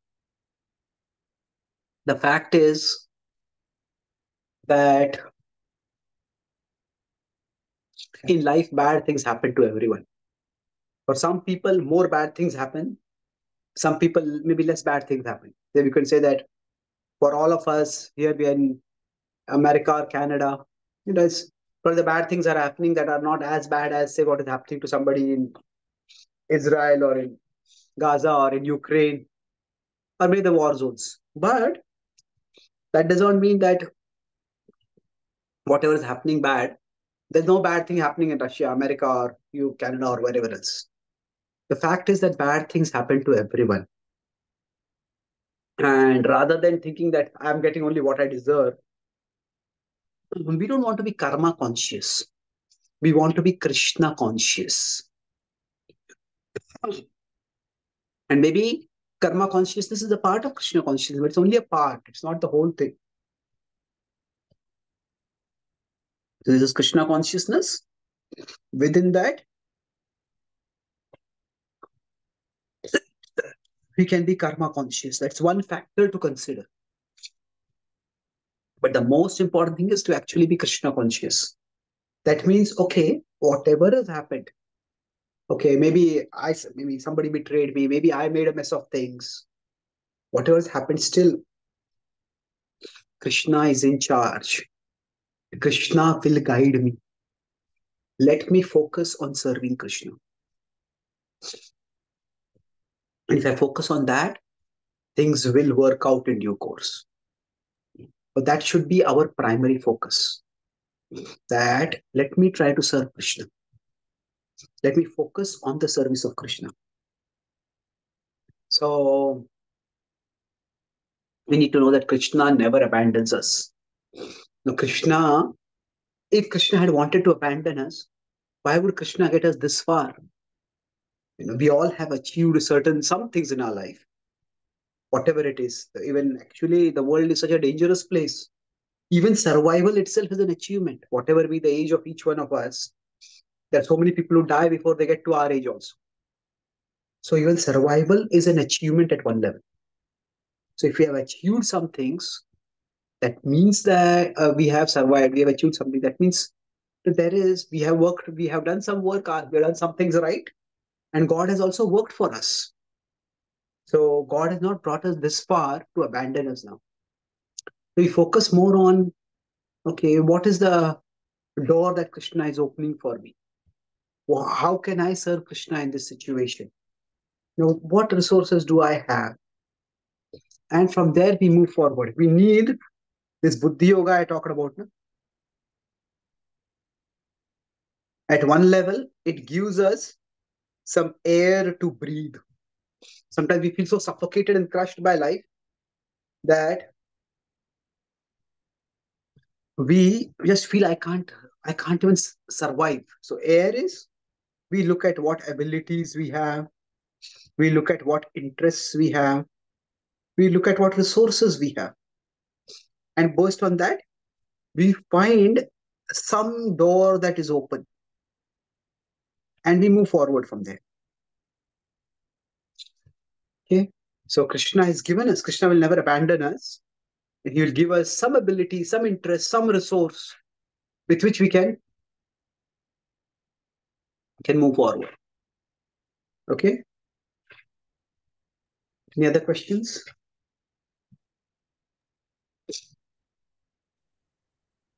The fact is that in life, bad things happen to everyone. For some people, more bad things happen. Some people, maybe less bad things happen. Then we can say that for all of us here, we are in America or Canada, it's for the bad things are happening that are not as bad as say what is happening to somebody in Israel or in Gaza or in Ukraine or maybe the war zones. But that does not mean that whatever is happening bad, there's no bad thing happening in Russia, America, or you, Canada, or wherever else. The fact is that bad things happen to everyone. And rather than thinking that I'm getting only what I deserve, we don't want to be karma conscious. We want to be Krishna conscious. And maybe karma consciousness is a part of Krishna consciousness, but it's only a part. It's not the whole thing. So this is Krishna consciousness. Within that, we can be karma conscious. That's one factor to consider. But the most important thing is to actually be Krishna conscious. That means, okay, whatever has happened, okay, maybe somebody betrayed me, maybe I made a mess of things. Whatever has happened, still Krishna is in charge. Krishna will guide me. Let me focus on serving Krishna. And if I focus on that, things will work out in due course. But that should be our primary focus. That let me try to serve Krishna. Let me focus on the service of Krishna. So we need to know that Krishna never abandons us. Now, if Krishna had wanted to abandon us, why would Krishna get us this far? We all have achieved some things in our life, whatever it is. Even actually, the world is such a dangerous place. Even survival itself is an achievement, whatever be the age of each one of us. There are so many people who die before they get to our age also. So even survival is an achievement at one level. So if we have achieved some things, that means that we have survived, we have achieved something. That means that we have worked, we have done some work, we have done some things right, and God has also worked for us. So God has not brought us this far to abandon us now. We focus more on, okay, what is the door that Krishna is opening for me? How can I serve Krishna in this situation? What resources do I have? And from there we move forward. We need this Buddhi Yoga I talked about. No? At one level, it gives us some air to breathe. Sometimes we feel so suffocated and crushed by life that we just feel I can't even survive. So air is, we look at what abilities we have, we look at what interests we have, we look at what resources we have, and based on that we find some door that is open and we move forward from there. Okay, so Krishna has given us, Krishna will never abandon us. He will give us some ability, some interest, some resource with which we can move forward. Okay, any other questions?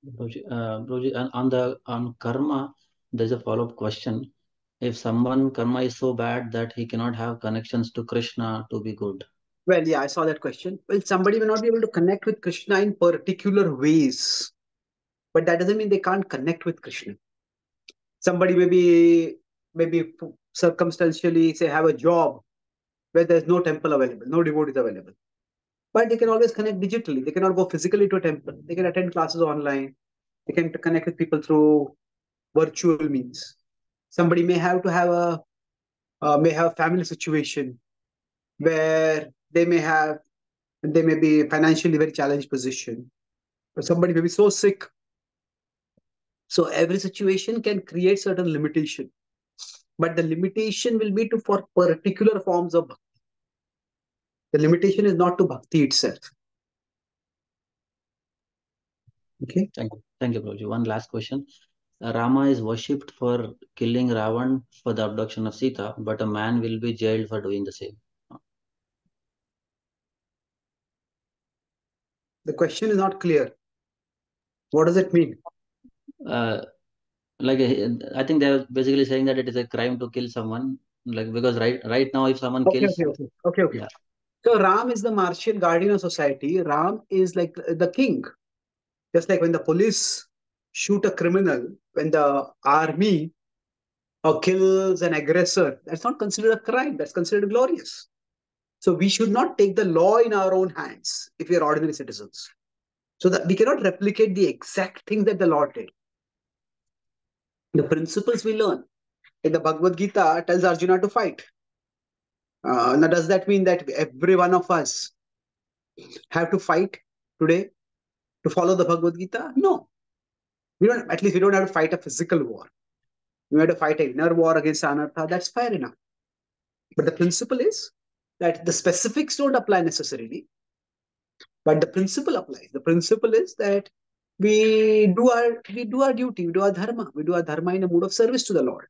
Prabhuji, and on karma, there's a follow-up question. If someone karma is so bad that he cannot have connections to Krishna to be good. Well, yeah, I saw that question. Well, somebody may not be able to connect with Krishna in particular ways, but that doesn't mean they can't connect with Krishna. Somebody maybe circumstantially say have a job where there's no temple available, no devotees available, but they can always connect digitally. They cannot go physically to a temple. They can attend classes online. They can connect with people through virtual means. Somebody may have to have a family situation where they may be financially very challenged position, or somebody may be so sick. So every situation can create certain limitation, but the limitation will be to for particular forms of bhakti. The limitation is not to bhakti itself. Okay. Thank you, Prabhuji. One last question. Rama is worshipped for killing Ravan for the abduction of Sita, but a man will be jailed for doing the same. The question is not clear. What does it mean? Uh, I think they're basically saying that it is a crime to kill someone, like because right now if someone Okay, kills, okay, okay, okay, okay. yeah, So Ram is the martial guardian of society. Ram is like the king. Just like when the police shoot a criminal, when the army kills an aggressor, that's not considered a crime. That's considered glorious. So we should not take the law in our own hands if we are ordinary citizens. So that we cannot replicate the exact thing that the Lord did. The principles we learn. In the Bhagavad Gita tells Arjuna to fight. Now, does that mean that every one of us have to fight today to follow the Bhagavad Gita? No. We don't. At least we don't have to fight a physical war. We have to fight an inner war against anartha. That's fair enough. But the principle is that the specifics don't apply necessarily, but the principle applies. The principle is that we do our duty, we do our dharma in a mood of service to the Lord.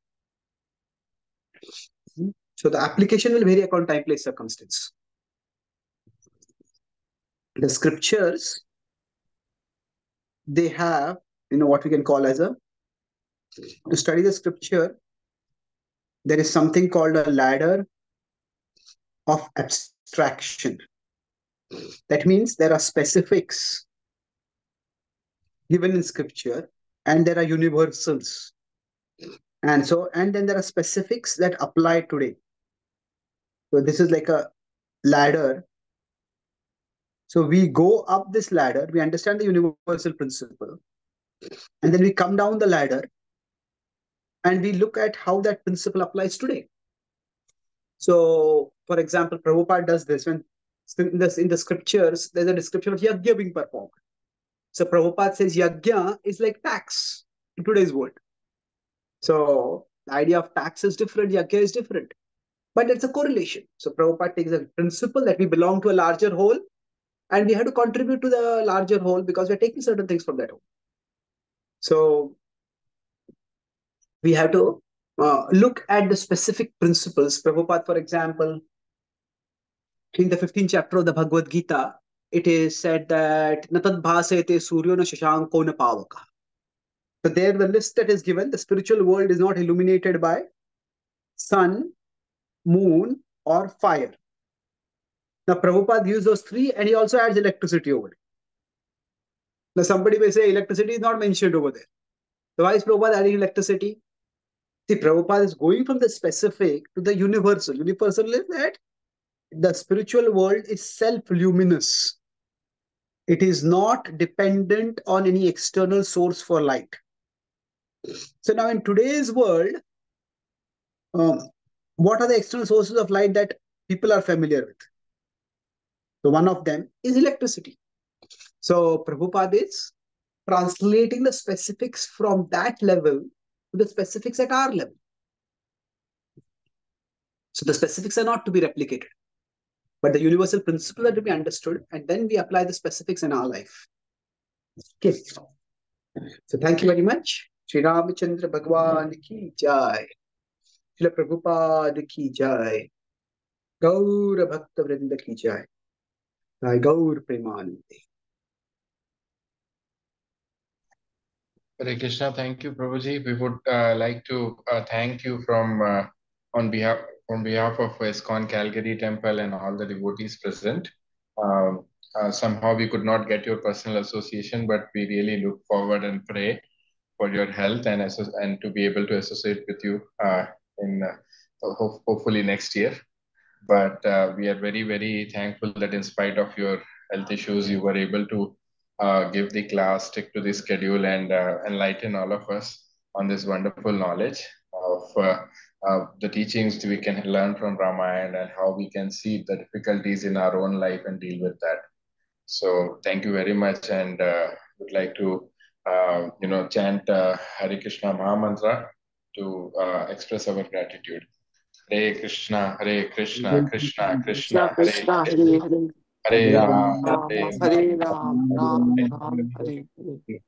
So the application will vary according to time, place, circumstance. The scriptures, they have, what we can call as to study the scripture, there is something called a ladder of abstraction. That means there are specifics given in scripture and there are universals. And then there are specifics that apply today. So this is like a ladder. So we go up this ladder, we understand the universal principle, and then we come down the ladder and we look at how that principle applies today. So, for example, Prabhupada does this when in the scriptures, there's a description of yajna being performed. So Prabhupada says yajna is like tax in today's world. So the idea of tax is different, yajna is different, but it's a correlation. So Prabhupada takes a principle that we belong to a larger whole and we have to contribute to the larger whole because we're taking certain things from that whole. So we have to look at the specific principles. Prabhupada, for example, In the 15th chapter of the Bhagavad Gita, it is said that Natad bhasete suryo na shashanko na pavaka. So there the list that is given, the spiritual world is not illuminated by sun, moon, or fire. Now Prabhupada used those three and he also adds electricity over it. Now somebody may say electricity is not mentioned over there. So why is Prabhupada adding electricity? See, Prabhupada is going from the specific to the universal. Universal is that the spiritual world is self-luminous. It is not dependent on any external source for light. So now in today's world, what are the external sources of light that people are familiar with? So one of them is electricity. So Prabhupada is translating the specifics from that level to the specifics at our level. So the specifics are not to be replicated, but the universal principles are to be understood, and then we apply the specifics in our life. Okay. So thank you very much. Sri Ramachandra Bhagwan ki jai. Srila Prabhupada ki jai. Gaur Bhakta Vrinda ki jai. Jai Gaur Premanande. Hare Krishna. Thank you, Prabhuji. We would like to thank you on behalf of ISKCON Calgary Temple and all the devotees present. Somehow we could not get your personal association, but we really look forward and pray for your health and to be able to associate with you in hopefully next year. But we are very, very thankful that in spite of your health issues, you were able to give the class, stick to the schedule, and enlighten all of us on this wonderful knowledge of the teachings we can learn from Ramayana and how we can see the difficulties in our own life and deal with that. So thank you very much, and would like to chant Hare Krishna Mahamantra to express our gratitude. Hare Krishna, Krishna Krishna Krishna, Hare Krishna Hare, Hare Hare Hare Hare Ram, Ram Hare Hare Ram, Ram Ram Hare Ram Hare Hare.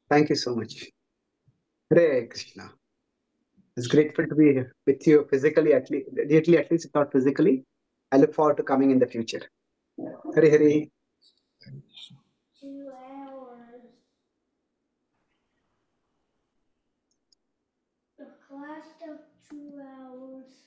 Thank you so much. Hare Krishna. It's grateful to be here with you physically, at least if not physically. I look forward to coming in the future. Hare Hare. 2 hours. The class took 2 hours.